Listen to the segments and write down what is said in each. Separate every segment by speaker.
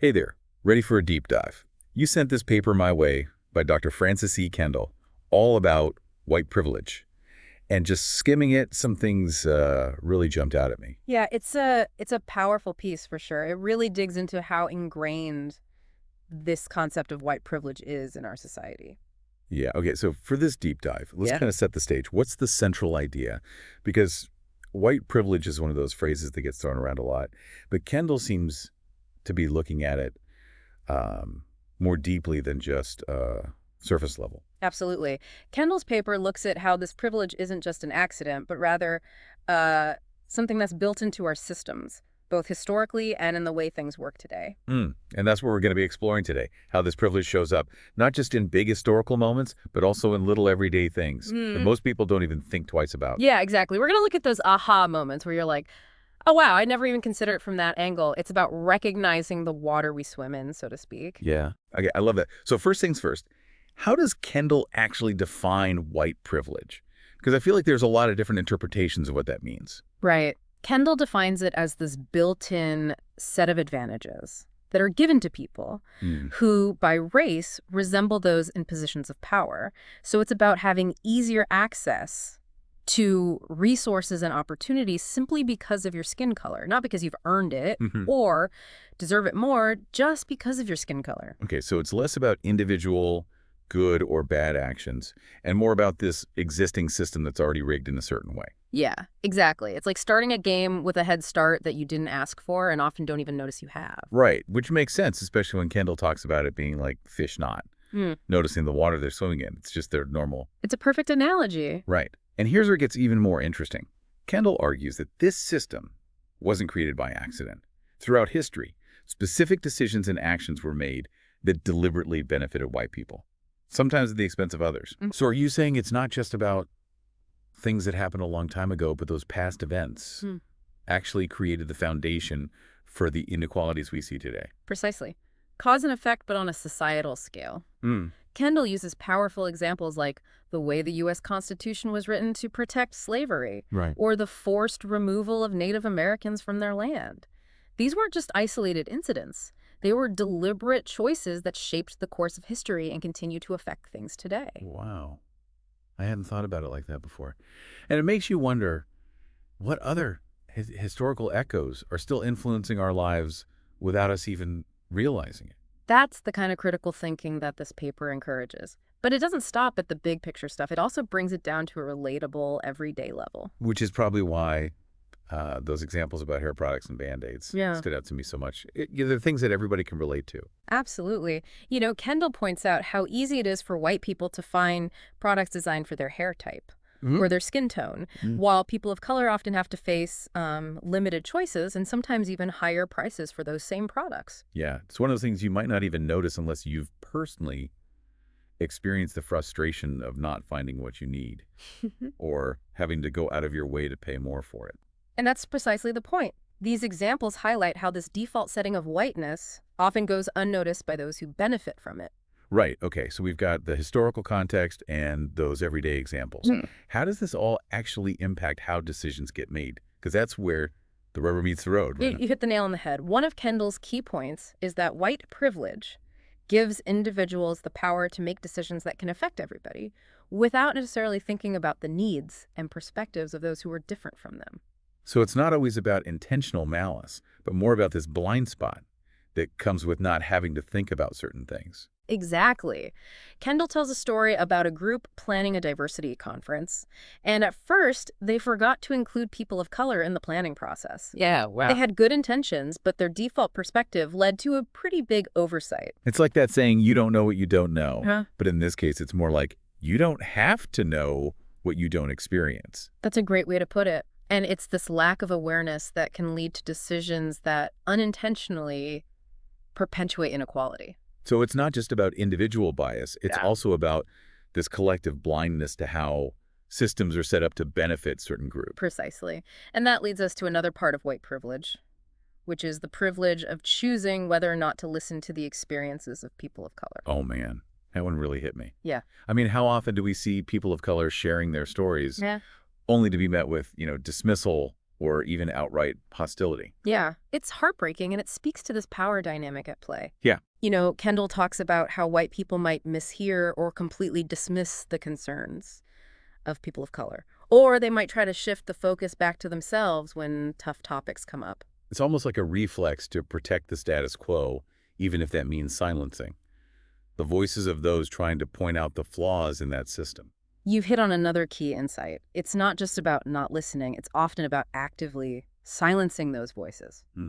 Speaker 1: Hey there, ready for a deep dive? You sent this paper my way by Dr. Francis E. Kendall, all about white privilege. And just skimming it, some things really jumped out at me.
Speaker 2: Yeah, it's a powerful piece for sure. It really digs into how ingrained this concept of white privilege is in our society.
Speaker 1: Yeah, okay, so for this deep dive, let's
Speaker 2: Yeah.
Speaker 1: kind of set the stage. What's the central idea? Because white privilege is one of those phrases that gets thrown around a lot, but Kendall seems to be looking at it um, more deeply than just surface level.
Speaker 2: Absolutely. Kendall's paper looks at how this privilege isn't just an accident, but rather uh, something that's built into our systems, both historically and in the way things work today.
Speaker 1: And that's what we're going to be exploring today, how this privilege shows up, not just in big historical moments, but also in little everyday things that
Speaker 2: Mm.
Speaker 1: most people don't even think twice about.
Speaker 2: Yeah, exactly. We're going to look at those aha moments where you're like, oh, wow, I never even considered it from that angle. It's about recognizing the water we swim in, so to speak.
Speaker 1: Yeah. Okay, I love that. So first things first, how does Kendall actually define white privilege? Because I feel like there's a lot of different interpretations of what that means.
Speaker 2: Right. Kendall defines it as this built-in set of advantages that are given to people
Speaker 1: Hmm.
Speaker 2: who, by race, resemble those in positions of power. So it's about having easier access to resources and opportunities simply because of your skin color, not because you've earned it
Speaker 1: Mhm.
Speaker 2: or deserve it more, just because of your skin color.
Speaker 1: Okay, so it's less about individual good or bad actions and more about this existing system that's already rigged in a certain way.
Speaker 2: Yeah, exactly. It's like starting a game with a head start that you didn't ask for and often don't even notice you have.
Speaker 1: Right, which makes sense, especially when Kendall talks about it being like fish not
Speaker 2: Hmm.
Speaker 1: noticing the water they're swimming in. It's just their normal.
Speaker 2: It's a perfect analogy.
Speaker 1: Right. And here's where it gets even more interesting. Kendall argues that this system wasn't created by accident. Throughout history, specific decisions and actions were made that deliberately benefited white people, sometimes at the expense of others.
Speaker 2: Mm.
Speaker 1: So are you saying it's not just about things that happened a long time ago, but those past events
Speaker 2: Hmm.
Speaker 1: actually created the foundation for the inequalities we see today?
Speaker 2: Precisely. Cause and effect, but on a societal scale.
Speaker 1: Mm.
Speaker 2: Kendall uses powerful examples like the way the U.S. Constitution was written to protect slavery,
Speaker 1: Right.
Speaker 2: or the forced removal of Native Americans from their land. These weren't just isolated incidents. They were deliberate choices that shaped the course of history and continue to affect things today.
Speaker 1: Wow. I hadn't thought about it like that before. And it makes you wonder what other historical echoes are still influencing our lives without us even realizing it.
Speaker 2: That's the kind of critical thinking that this paper encourages. But it doesn't stop at the big picture stuff. It also brings it down to a relatable, everyday level.
Speaker 1: Which is probably why those examples about hair products and Band-Aids
Speaker 2: Yeah.
Speaker 1: stood out to me so much. They're things that everybody can relate to.
Speaker 2: Absolutely. Kendall points out how easy it is for white people to find products designed for their hair type or their skin tone,
Speaker 1: Mm.
Speaker 2: while people of color often have to face limited choices and sometimes even higher prices for those same products.
Speaker 1: Yeah, it's one of those things you might not even notice unless you've personally experienced the frustration of not finding what you need or having to go out of your way to pay more for it.
Speaker 2: And that's precisely the point. These examples highlight how this default setting of whiteness often goes unnoticed by those who benefit from it.
Speaker 1: Right. Okay. So we've got the historical context and those everyday examples.
Speaker 2: Hmm.
Speaker 1: How does this all actually impact how decisions get made? Because that's where the rubber meets the road,
Speaker 2: You,
Speaker 1: right?
Speaker 2: you hit the nail on the head. One of Kendall's key points is that white privilege gives individuals the power to make decisions that can affect everybody without necessarily thinking about the needs and perspectives of those who are different from them.
Speaker 1: So it's not always about intentional malice, but more about this blind spot that comes with not having to think about certain things.
Speaker 2: Exactly. Kendall tells a story about a group planning a diversity conference, and at first, they forgot to include people of color in the planning process.
Speaker 1: Yeah,
Speaker 2: They
Speaker 1: wow.
Speaker 2: had good intentions, but their default perspective led to a pretty big oversight.
Speaker 1: It's like that saying, you don't know what you don't know.
Speaker 2: Huh?
Speaker 1: But in this case, it's more like, you don't have to know what you don't experience.
Speaker 2: That's a great way to put it. And it's this lack of awareness that can lead to decisions that unintentionally perpetuate inequality.
Speaker 1: So it's not just about individual bias. It's
Speaker 2: Yeah.
Speaker 1: also about this collective blindness to how systems are set up to benefit certain groups.
Speaker 2: Precisely. And that leads us to another part of white privilege, which is the privilege of choosing whether or not to listen to the experiences of people of color.
Speaker 1: Oh, man. That one really hit me.
Speaker 2: Yeah.
Speaker 1: I mean, how often do we see people of color sharing their stories
Speaker 2: Yeah.
Speaker 1: only to be met with, dismissal or even outright hostility.
Speaker 2: Yeah, it's heartbreaking, and it speaks to this power dynamic at play.
Speaker 1: Yeah.
Speaker 2: Kendall talks about how white people might mishear or completely dismiss the concerns of people of color. Or they might try to shift the focus back to themselves when tough topics come up.
Speaker 1: It's almost like a reflex to protect the status quo, even if that means silencing the voices of those trying to point out the flaws in that system.
Speaker 2: You've hit on another key insight. It's not just about not listening. It's often about actively silencing those voices.
Speaker 1: Hmm.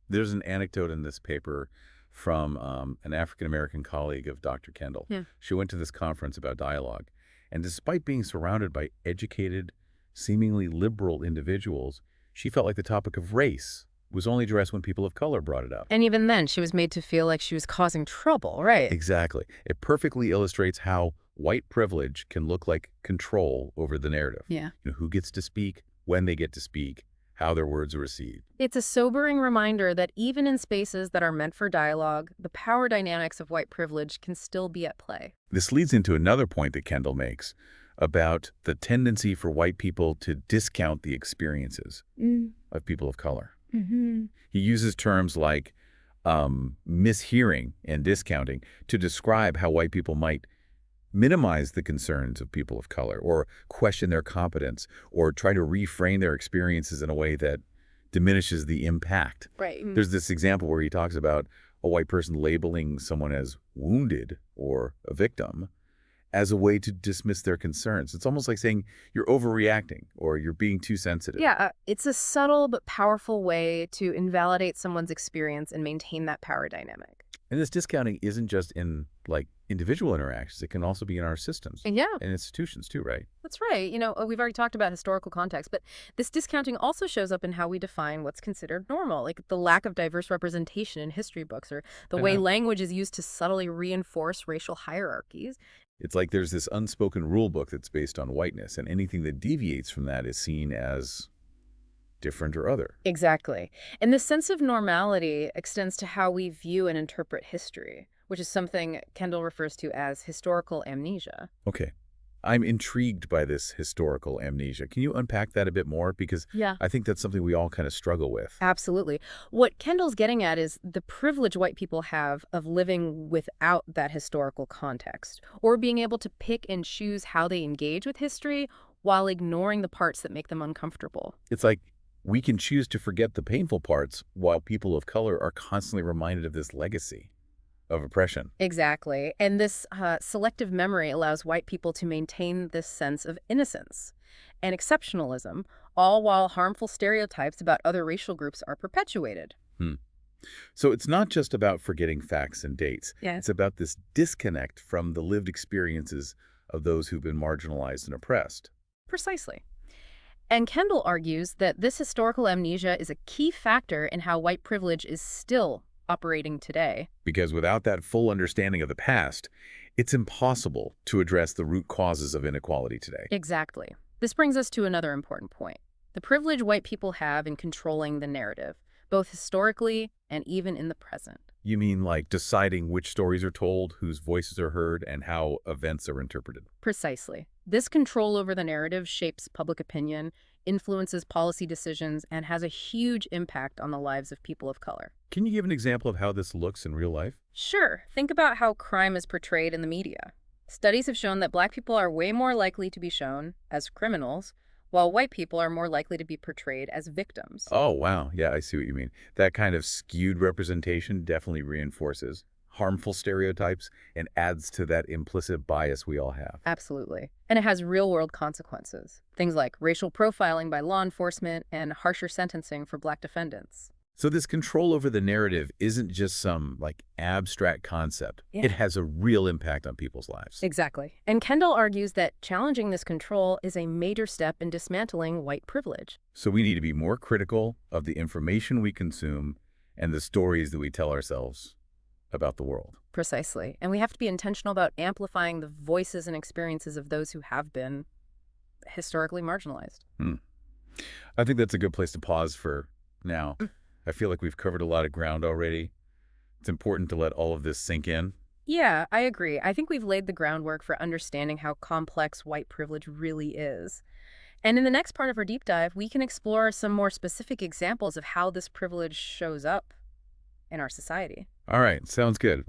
Speaker 1: There's an anecdote in this paper from an African-American colleague of Dr. Kendall.
Speaker 2: Yeah.
Speaker 1: She went to this conference about dialogue, and despite being surrounded by educated, seemingly liberal individuals, she felt like the topic of race was only addressed when people of color brought it up.
Speaker 2: And even then, she was made to feel like she was causing trouble, right?
Speaker 1: Exactly. It perfectly illustrates how white privilege can look like control over the narrative.
Speaker 2: Yeah.
Speaker 1: Who gets to speak, when they get to speak, how their words are received.
Speaker 2: It's a sobering reminder that even in spaces that are meant for dialogue, the power dynamics of white privilege can still be at play.
Speaker 1: This leads into another point that Kendall makes about the tendency for white people to discount the experiences of people of color. He uses terms like mishearing and discounting to describe how white people might minimize the concerns of people of color or question their competence or try to reframe their experiences in a way that diminishes the impact.
Speaker 2: Right.
Speaker 1: There's this example where he talks about a white person labeling someone as wounded or a victim as a way to dismiss their concerns. It's almost like saying you're overreacting or you're being too sensitive.
Speaker 2: Yeah, it's a subtle but powerful way to invalidate someone's experience and maintain that power dynamic.
Speaker 1: And this discounting isn't just in individual interactions. It can also be in our systems
Speaker 2: And yeah,
Speaker 1: and institutions too, right?
Speaker 2: that's right. We've already talked about historical context, but this discounting also shows up in how we define what's considered normal, like the lack of diverse representation in history books or the
Speaker 1: I
Speaker 2: way
Speaker 1: know.
Speaker 2: language is used to subtly reinforce racial hierarchies.
Speaker 1: It's like there's this unspoken rule book that's based on whiteness, and anything that deviates from that is seen as different or other.
Speaker 2: Exactly. And this sense of normality extends to how we view and interpret history, which is something Kendall refers to as historical amnesia.
Speaker 1: Okay. I'm intrigued by this historical amnesia. Can you unpack that a bit more? Because
Speaker 2: Yeah.
Speaker 1: I think that's something we all kind of struggle with.
Speaker 2: Absolutely. What Kendall's getting at is the privilege white people have of living without that historical context, or being able to pick and choose how they engage with history while ignoring the parts that make them uncomfortable.
Speaker 1: It's like we can choose to forget the painful parts while people of color are constantly reminded of this legacy of oppression.
Speaker 2: Exactly. And this selective memory allows white people to maintain this sense of innocence and exceptionalism, all while harmful stereotypes about other racial groups are perpetuated.
Speaker 1: So it's not just about forgetting facts and dates.
Speaker 2: Yeah.
Speaker 1: It's about this disconnect from the lived experiences of those who've been marginalized and oppressed.
Speaker 2: Precisely. And Kendall argues that this historical amnesia is a key factor in how white privilege is still operating today.
Speaker 1: Because without that full understanding of the past, it's impossible to address the root causes of inequality today.
Speaker 2: Exactly. This brings us to another important point. The privilege white people have in controlling the narrative, both historically and even in the present.
Speaker 1: You mean like deciding which stories are told, whose voices are heard, and how events are interpreted?
Speaker 2: Precisely. This control over the narrative shapes public opinion, influences policy decisions, and has a huge impact on the lives of people of color.
Speaker 1: Can you give an example of how this looks in real life?
Speaker 2: Sure. Think about how crime is portrayed in the media. Studies have shown that Black people are way more likely to be shown as criminals, while white people are more likely to be portrayed as victims.
Speaker 1: Oh, wow. Yeah, I see what you mean. That kind of skewed representation definitely reinforces harmful stereotypes and adds to that implicit bias we all have.
Speaker 2: Absolutely. And it has real-world consequences. Things like racial profiling by law enforcement and harsher sentencing for Black defendants.
Speaker 1: So this control over the narrative isn't just some abstract concept.
Speaker 2: Yeah.
Speaker 1: It has a real impact on people's lives.
Speaker 2: Exactly. And Kendall argues that challenging this control is a major step in dismantling white privilege.
Speaker 1: So we need to be more critical of the information we consume and the stories that we tell ourselves about the world.
Speaker 2: Precisely. And we have to be intentional about amplifying the voices and experiences of those who have been historically marginalized.
Speaker 1: I think that's a good place to pause for now. I feel like we've covered a lot of ground already. It's important to let all of this sink in.
Speaker 2: Yeah, I agree. I think we've laid the groundwork for understanding how complex white privilege really is. And in the next part of our deep dive, we can explore some more specific examples of how this privilege shows up in our society.
Speaker 1: All right, sounds good.